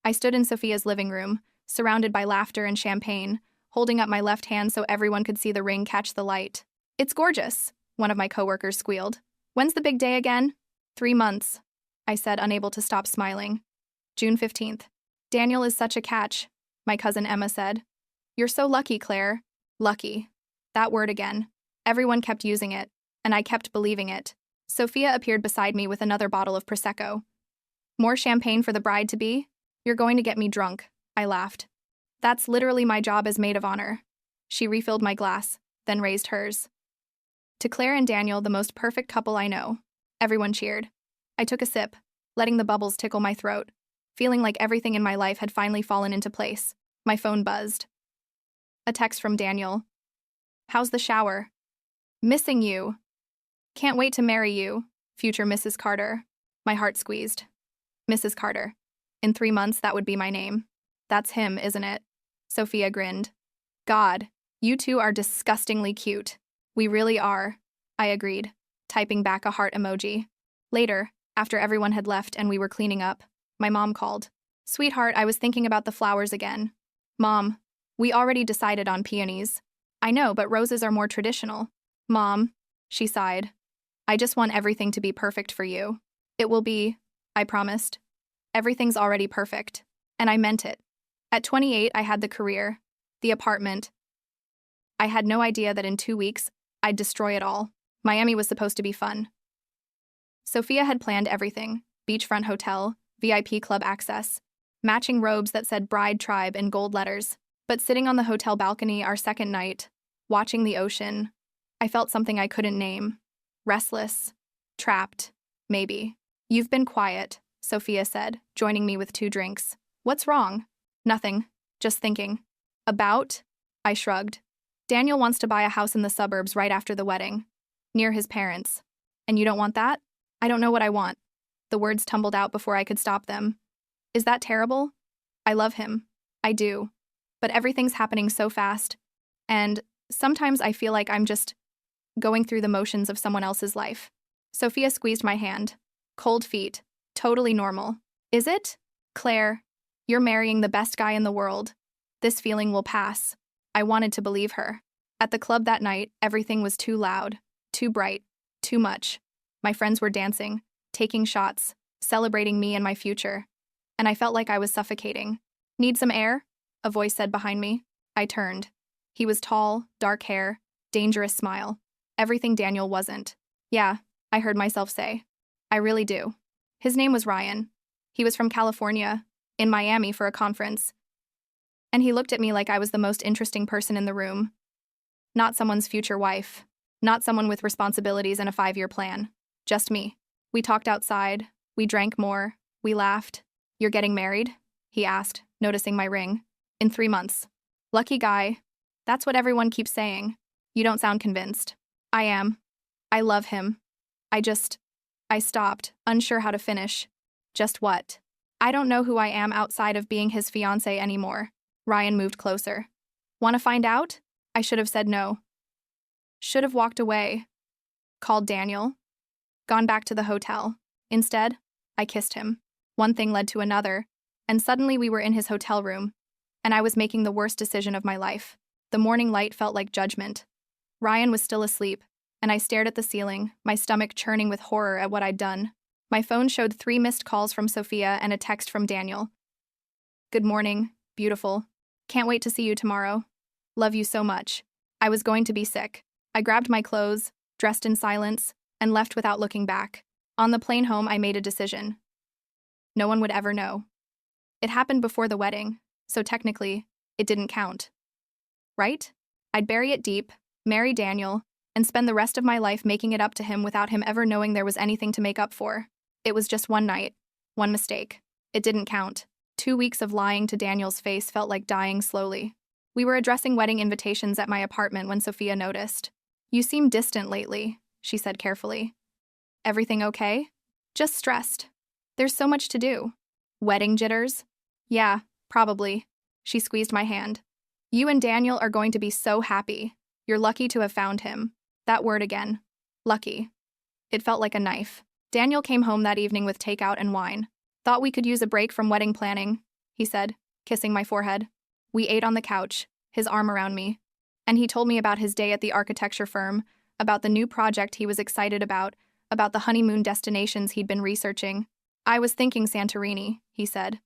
I stood in Sophia's living room, surrounded by laughter and champagne, holding up my left hand so everyone could see the ring catch the light. "It's gorgeous," one of my coworkers squealed. "When's the big day again?" 3 months, I said, unable to stop smiling. June 15th. "Daniel is such a catch," my cousin Emma said. "You're so lucky, Claire." Lucky. That word again. Everyone kept using it, and I kept believing it. Sophia appeared beside me with another bottle of Prosecco. "More champagne for the bride-to-be? You're going to get me drunk," I laughed. "That's literally my job as maid of honor." She refilled my glass, then raised hers. "To Claire and Daniel, the most perfect couple I know." Everyone cheered. I took a sip, letting the bubbles tickle my throat, feeling like everything in my life had finally fallen into place. My phone buzzed. A text from Daniel. "How's the shower? Missing you. Can't wait to marry you, future Mrs. Carter." My heart squeezed. Mrs. Carter. In 3 months, that would be my name. "That's him, isn't it?" Sophia grinned. "God, you two are disgustingly cute." "We really are," I agreed, typing back a heart emoji. Later, after everyone had left and we were cleaning up, my mom called. "Sweetheart, I was thinking about the flowers again." "Mom, we already decided on peonies." "I know, but roses are more traditional." "Mom," she sighed, "I just want everything to be perfect for you." "It will be," I promised. "Everything's already perfect." And I meant it. At 28, I had the career, the apartment. I had no idea that in 2 weeks, I'd destroy it all. Miami was supposed to be fun. Sophia had planned everything: beachfront hotel, VIP club access, matching robes that said Bride Tribe in gold letters. But sitting on the hotel balcony our second night, watching the ocean, I felt something I couldn't name. Restless. Trapped. Maybe. "You've been quiet," Sophia said, joining me with 2 drinks. "What's wrong?" "Nothing. Just thinking." "About?" I shrugged. "Daniel wants to buy a house in the suburbs right after the wedding, near his parents. And you don't want that?" "I don't know what I want." The words tumbled out before I could stop them. "Is that terrible?" "I love him. I do. But everything's happening so fast. And sometimes I feel like I'm just going through the motions of someone else's life." Sophia squeezed my hand. Cold feet. Totally normal. "Is it? Claire, you're marrying the best guy in the world. This feeling will pass." I wanted to believe her. At the club that night, everything was too loud, too bright, too much. My friends were dancing, taking shots, celebrating me and my future. And I felt like I was suffocating. "Need some air?" a voice said behind me. I turned. He was tall, dark hair, dangerous smile. Everything Daniel wasn't. "Yeah," I heard myself say. "I really do." His name was Ryan. He was from California, in Miami for a conference. And he looked at me like I was the most interesting person in the room. Not someone's future wife. Not someone with responsibilities and a 5-year plan. Just me. We talked outside. We drank more. We laughed. "You're getting married?" he asked, noticing my ring. "In 3 months." "Lucky guy." "That's what everyone keeps saying." "You don't sound convinced." "I am. I love him. I stopped, unsure how to finish. "Just what?" "I don't know who I am outside of being his fiancé anymore." Ryan moved closer. "Want to find out?" I should have said no. Should have walked away. Called Daniel. Gone back to the hotel. Instead, I kissed him. One thing led to another, and suddenly we were in his hotel room, and I was making the worst decision of my life. The morning light felt like judgment. Ryan was still asleep, and I stared at the ceiling, my stomach churning with horror at what I'd done. My phone showed 3 missed calls from Sophia and a text from Daniel. "Good morning, beautiful. Can't wait to see you tomorrow. Love you so much." I was going to be sick. I grabbed my clothes, dressed in silence, and left without looking back. On the plane home, I made a decision. No one would ever know. It happened before the wedding, so technically, it didn't count. Right? I'd bury it deep, marry Daniel, and spend the rest of my life making it up to him without him ever knowing there was anything to make up for. It was just one night, one mistake. It didn't count. 2 weeks of lying to Daniel's face felt like dying slowly. We were addressing wedding invitations at my apartment when Sophia noticed. "You seem distant lately," she said carefully. "Everything okay?" "Just stressed. There's so much to do." "Wedding jitters?" "Yeah, probably." She squeezed my hand. "You and Daniel are going to be so happy. You're lucky to have found him." That word again. Lucky. It felt like a knife. Daniel came home that evening with takeout and wine. Thought we could use a break from wedding planning. he said, kissing my forehead. We ate on the couch, his arm around me. And he told me about his day at the architecture firm, about the new project he was excited about the honeymoon destinations he'd been researching. I was thinking Santorini, he said.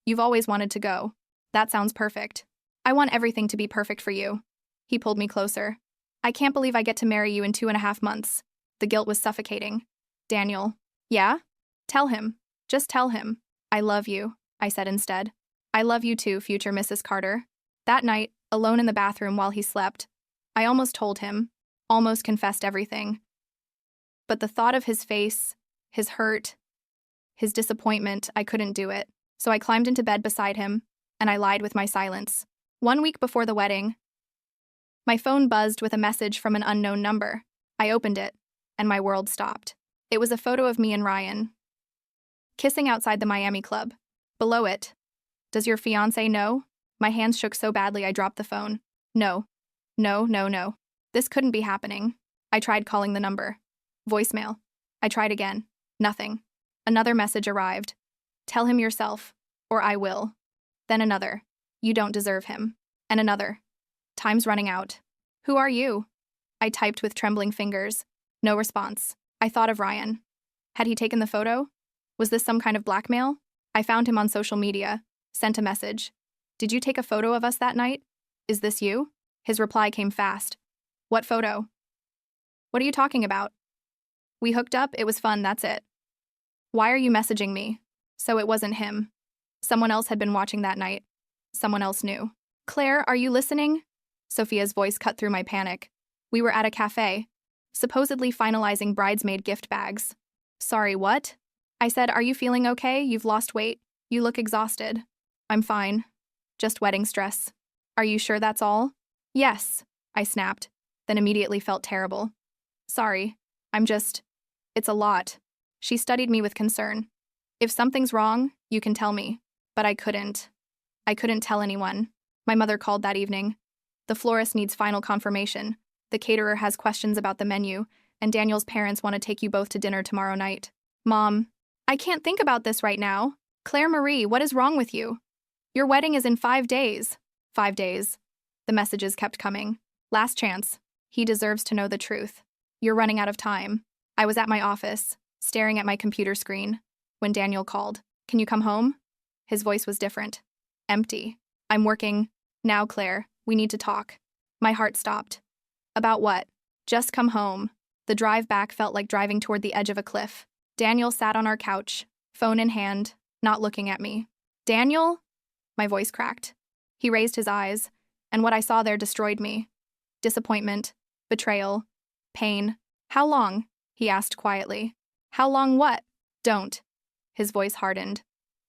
You've always wanted to go. That sounds perfect. I want everything to be perfect for you. He pulled me closer. I can't believe I get to marry you in 2.5 months. The guilt was suffocating. Daniel. Yeah? Tell him. Just tell him. I love you, I said instead. I love you too, future Mrs. Carter. That night, alone in the bathroom while he slept, I almost told him, almost confessed everything. But the thought of his face, his hurt, his disappointment, I couldn't do it. So I climbed into bed beside him, and I lied with my silence. 1 week before the wedding, my phone buzzed with a message from an unknown number. I opened it, and my world stopped. It was a photo of me and Ryan, kissing outside the Miami club. Below it, does your fiancé know? My hands shook so badly I dropped the phone. No. No. This couldn't be happening. I tried calling the number. Voicemail. I tried again. Nothing. Another message arrived. Tell him yourself, or I will. Then another. You don't deserve him. And another. Time's running out. Who are you? I typed with trembling fingers. No response. I thought of Ryan. Had he taken the photo? Was this some kind of blackmail? I found him on social media, sent a message. Did you take a photo of us that night? Is this you? His reply came fast. What photo? What are you talking about? We hooked up, it was fun, that's it. Why are you messaging me? So it wasn't him. Someone else had been watching that night. Someone else knew. Claire, are you listening? Sophia's voice cut through my panic. We were at a cafe, supposedly finalizing bridesmaid gift bags. Sorry, what? I said, are you feeling okay? You've lost weight. You look exhausted. I'm fine. Just wedding stress. Are you sure that's all? Yes, I snapped, then immediately felt terrible. Sorry, it's a lot. She studied me with concern. If something's wrong, you can tell me. But I couldn't. I couldn't tell anyone. My mother called that evening. The florist needs final confirmation. The caterer has questions about the menu, and Daniel's parents want to take you both to dinner tomorrow night. Mom, I can't think about this right now. Claire Marie, what is wrong with you? Your wedding is in 5 days. 5 days. The messages kept coming. Last chance. He deserves to know the truth. You're running out of time. I was at my office, staring at my computer screen, when Daniel called. Can you come home? His voice was different. Empty. I'm working. Now, Claire, we need to talk. My heart stopped. About what? Just come home. The drive back felt like driving toward the edge of a cliff. Daniel sat on our couch, phone in hand, not looking at me. Daniel? My voice cracked. He raised his eyes, and what I saw there destroyed me. Disappointment, betrayal, pain. How long? He asked quietly. How long what? Don't. His voice hardened.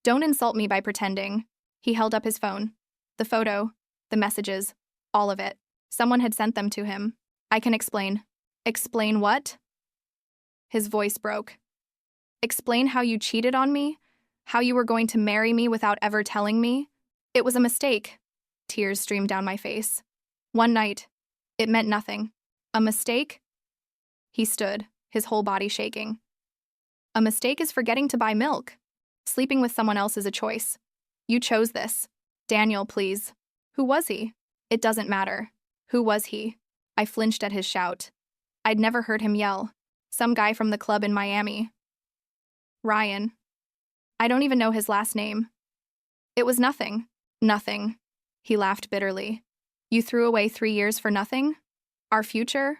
Don't insult me by pretending. He held up his phone. The photo, the messages, all of it. Someone had sent them to him. I can explain. Explain what? His voice broke. Explain how you cheated on me? How you were going to marry me without ever telling me? It was a mistake. Tears streamed down my face. One night. It meant nothing. A mistake? He stood, his whole body shaking. A mistake is forgetting to buy milk. Sleeping with someone else is a choice. You chose this. Daniel, please. Who was he? It doesn't matter. Who was he? I flinched at his shout. I'd never heard him yell. Some guy from the club in Miami. Ryan. I don't even know his last name. It was nothing. Nothing. He laughed bitterly. You threw away 3 years for nothing? Our future?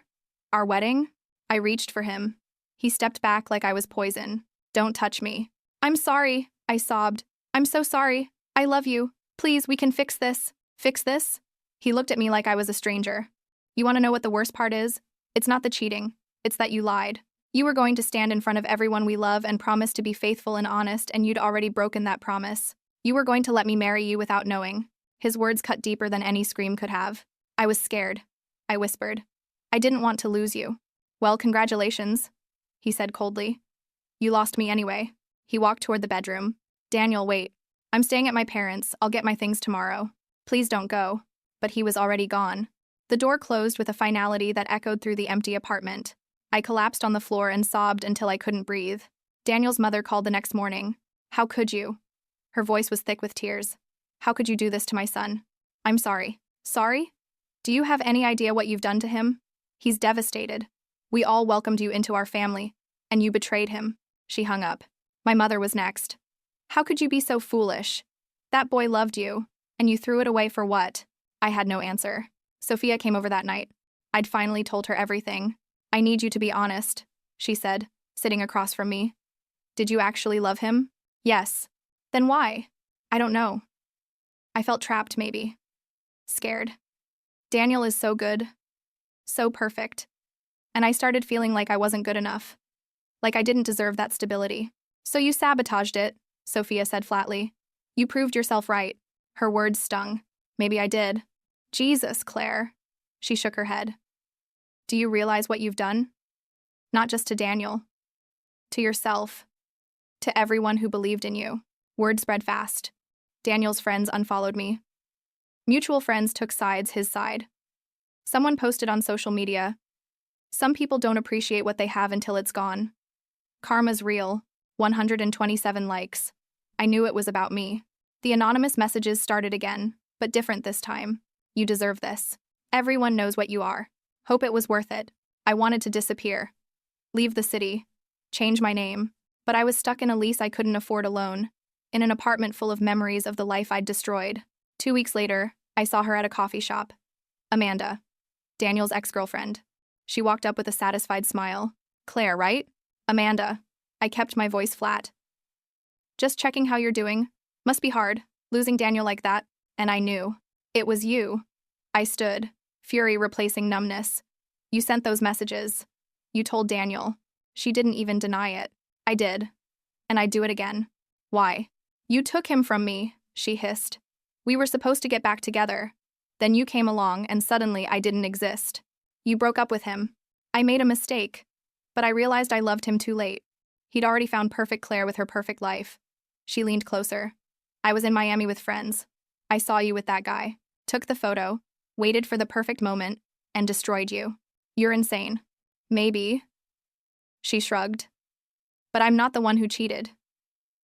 Our wedding? I reached for him. He stepped back like I was poison. Don't touch me. I'm sorry, I sobbed. I'm so sorry. I love you. Please, we can fix this. Fix this? He looked at me like I was a stranger. You want to know what the worst part is? It's not the cheating. It's that you lied. You were going to stand in front of everyone we love and promise to be faithful and honest, and you'd already broken that promise. You were going to let me marry you without knowing. His words cut deeper than any scream could have. I was scared. I whispered. I didn't want to lose you. Well, congratulations, he said coldly. You lost me anyway. He walked toward the bedroom. Daniel, wait. I'm staying at my parents'. I'll get my things tomorrow. Please don't go. But he was already gone. The door closed with a finality that echoed through the empty apartment. I collapsed on the floor and sobbed until I couldn't breathe. Daniel's mother called the next morning. How could you? Her voice was thick with tears. How could you do this to my son? I'm sorry. Sorry? Do you have any idea what you've done to him? He's devastated. We all welcomed you into our family, and you betrayed him. She hung up. My mother was next. How could you be so foolish? That boy loved you, and you threw it away for what? I had no answer. Sophia came over that night. I'd finally told her everything. I need you to be honest, she said, sitting across from me. Did you actually love him? Yes. Then why? I don't know. I felt trapped, maybe. Scared. Daniel is so good. So perfect. And I started feeling like I wasn't good enough. Like I didn't deserve that stability. So you sabotaged it, Sophia said flatly. You proved yourself right. Her words stung. Maybe I did. Jesus, Claire. She shook her head. Do you realize what you've done? Not just to Daniel. To yourself. To everyone who believed in you. Word spread fast. Daniel's friends unfollowed me. Mutual friends took sides, his side. Someone posted on social media. Some people don't appreciate what they have until it's gone. Karma's real. 127 likes. I knew it was about me. The anonymous messages started again, but different this time. You deserve this. Everyone knows what you are. Hope it was worth it. I wanted to disappear. Leave the city. Change my name. But I was stuck in a lease I couldn't afford alone. In an apartment full of memories of the life I'd destroyed. 2 weeks later, I saw her at a coffee shop. Amanda. Daniel's ex-girlfriend. She walked up with a satisfied smile. Claire, right? Amanda. I kept my voice flat. Just checking how you're doing. Must be hard, losing Daniel like that. And I knew. It was you. I stood, fury replacing numbness. You sent those messages. You told Daniel. She didn't even deny it. I did. And I'd do it again. Why? You took him from me, she hissed. We were supposed to get back together. Then you came along and suddenly I didn't exist. You broke up with him. I made a mistake. But I realized I loved him too late. He'd already found perfect Claire with her perfect life. She leaned closer. I was in Miami with friends. I saw you with that guy. Took the photo, waited for the perfect moment, and destroyed you. You're insane. Maybe. She shrugged. But I'm not the one who cheated.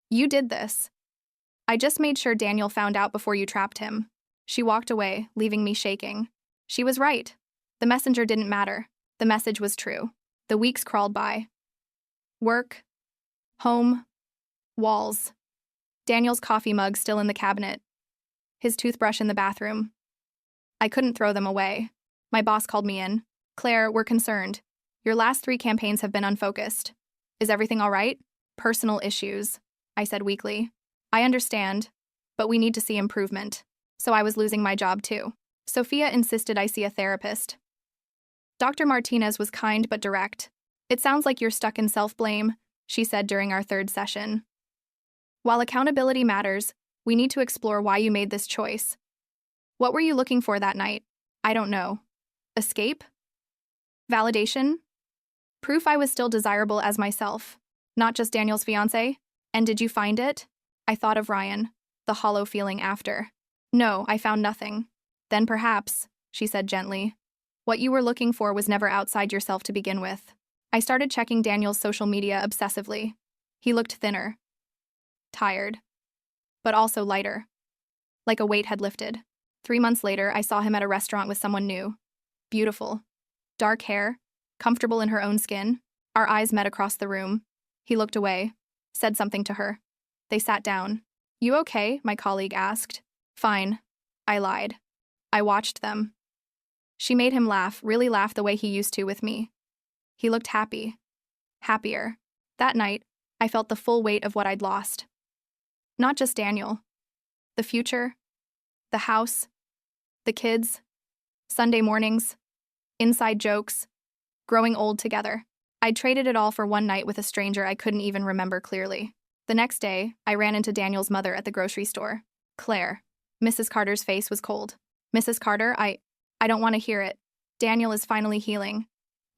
You did this. I just made sure Daniel found out before you trapped him. She walked away, leaving me shaking. She was right. The messenger didn't matter. The message was true. The weeks crawled by. Work. Home. Walls. Daniel's coffee mug still in the cabinet. His toothbrush in the bathroom. I couldn't throw them away. My boss called me in. Claire, we're concerned. Your last 3 campaigns have been unfocused. Is everything all right? Personal issues, I said weakly. I understand, but we need to see improvement. So I was losing my job too. Sophia insisted I see a therapist. Dr. Martinez was kind but direct. It sounds like you're stuck in self-blame, she said during our 3rd session. While accountability matters, we need to explore why you made this choice. What were you looking for that night? I don't know. Escape? Validation? Proof I was still desirable as myself, not just Daniel's fiancé? And did you find it? I thought of Ryan, the hollow feeling after. No, I found nothing. Then perhaps, she said gently, what you were looking for was never outside yourself to begin with. I started checking Daniel's social media obsessively. He looked thinner. Tired. But also lighter. Like a weight had lifted. 3 months later, I saw him at a restaurant with someone new. Beautiful. Dark hair, comfortable in her own skin. Our eyes met across the room. He looked away, said something to her. They sat down. You okay? My colleague asked. Fine. I lied. I watched them. She made him laugh, really laugh the way he used to with me. He looked happy. Happier. That night, I felt the full weight of what I'd lost. Not just Daniel. The future. The house. The kids. Sunday mornings. Inside jokes. Growing old together. I'd traded it all for one night with a stranger I couldn't even remember clearly. The next day, I ran into Daniel's mother at the grocery store. Claire. Mrs. Carter's face was cold. Mrs. Carter, I don't want to hear it. Daniel is finally healing.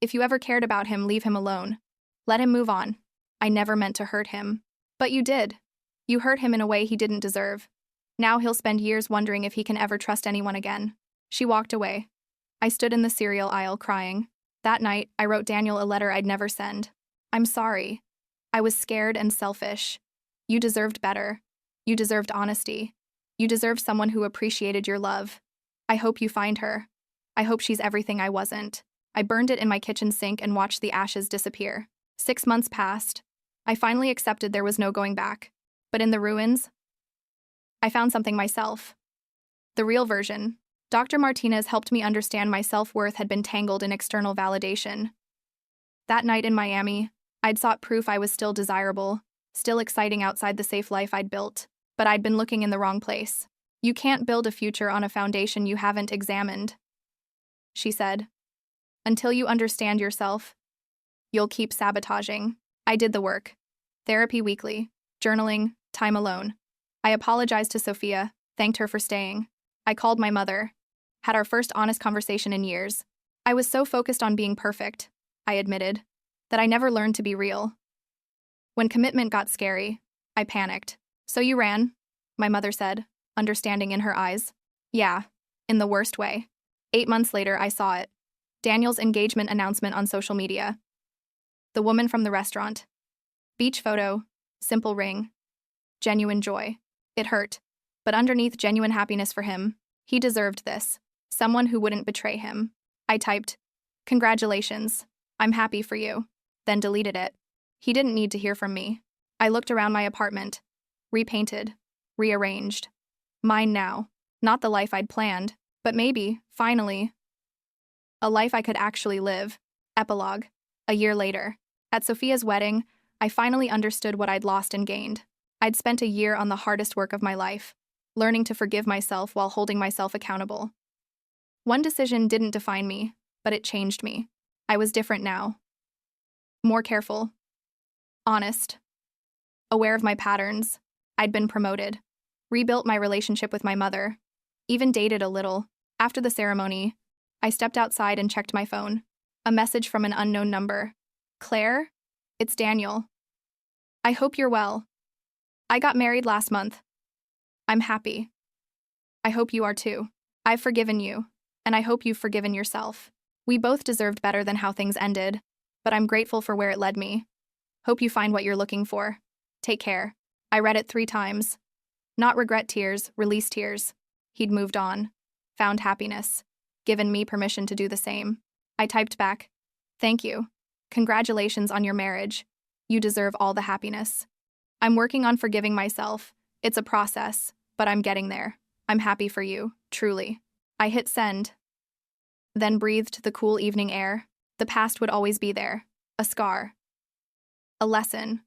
If you ever cared about him, leave him alone. Let him move on. I never meant to hurt him. But you did. You hurt him in a way he didn't deserve. Now he'll spend years wondering if he can ever trust anyone again. She walked away. I stood in the cereal aisle crying. That night, I wrote Daniel a letter I'd never send. I'm sorry. I was scared and selfish. You deserved better. You deserved honesty. You deserve someone who appreciated your love. I hope you find her. I hope she's everything I wasn't. I burned it in my kitchen sink and watched the ashes disappear. 6 months passed. I finally accepted there was no going back. But in the ruins, I found something myself. The real version. Dr. Martinez helped me understand my self-worth had been tangled in external validation. That night in Miami, I'd sought proof I was still desirable, still exciting outside the safe life I'd built, but I'd been looking in the wrong place. You can't build a future on a foundation you haven't examined, she said. Until you understand yourself, you'll keep sabotaging. I did the work. Therapy weekly, journaling, time alone. I apologized to Sophia, thanked her for staying. I called my mother, had our first honest conversation in years. I was so focused on being perfect, I admitted, that I never learned to be real. When commitment got scary, I panicked. So you ran? My mother said, understanding in her eyes. Yeah, in the worst way. 8 months later, I saw it. Daniel's engagement announcement on social media. The woman from the restaurant. Beach photo, simple ring. Genuine joy. It hurt, but underneath genuine happiness for him, he deserved this. Someone who wouldn't betray him. I typed, "Congratulations, I'm happy for you," then deleted it. He didn't need to hear from me. I looked around my apartment. Repainted, rearranged. Mine now. Not the life I'd planned, but maybe, finally, a life I could actually live. Epilogue. A year later. At Sophia's wedding, I finally understood what I'd lost and gained. I'd spent a year on the hardest work of my life, learning to forgive myself while holding myself accountable. One decision didn't define me, but it changed me. I was different now. More careful. Honest. Aware of my patterns. I'd been promoted. Rebuilt my relationship with my mother. Even dated a little. After the ceremony, I stepped outside and checked my phone. A message from an unknown number. "Claire? It's Daniel. I hope you're well. I got married last month. I'm happy. I hope you are too. I've forgiven you, and I hope you've forgiven yourself. We both deserved better than how things ended, but I'm grateful for where it led me. Hope you find what you're looking for. Take care." I read it 3 times. Not regret tears, release tears. He'd moved on. Found happiness. Given me permission to do the same. I typed back, "Thank you. Congratulations on your marriage. You deserve all the happiness. I'm working on forgiving myself. It's a process, but I'm getting there. I'm happy for you, truly." I hit send. Then breathed the cool evening air. The past would always be there. A scar. A lesson.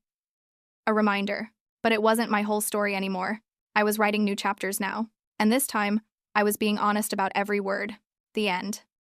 A reminder. But it wasn't my whole story anymore. I was writing new chapters now. And this time, I was being honest about every word. The end.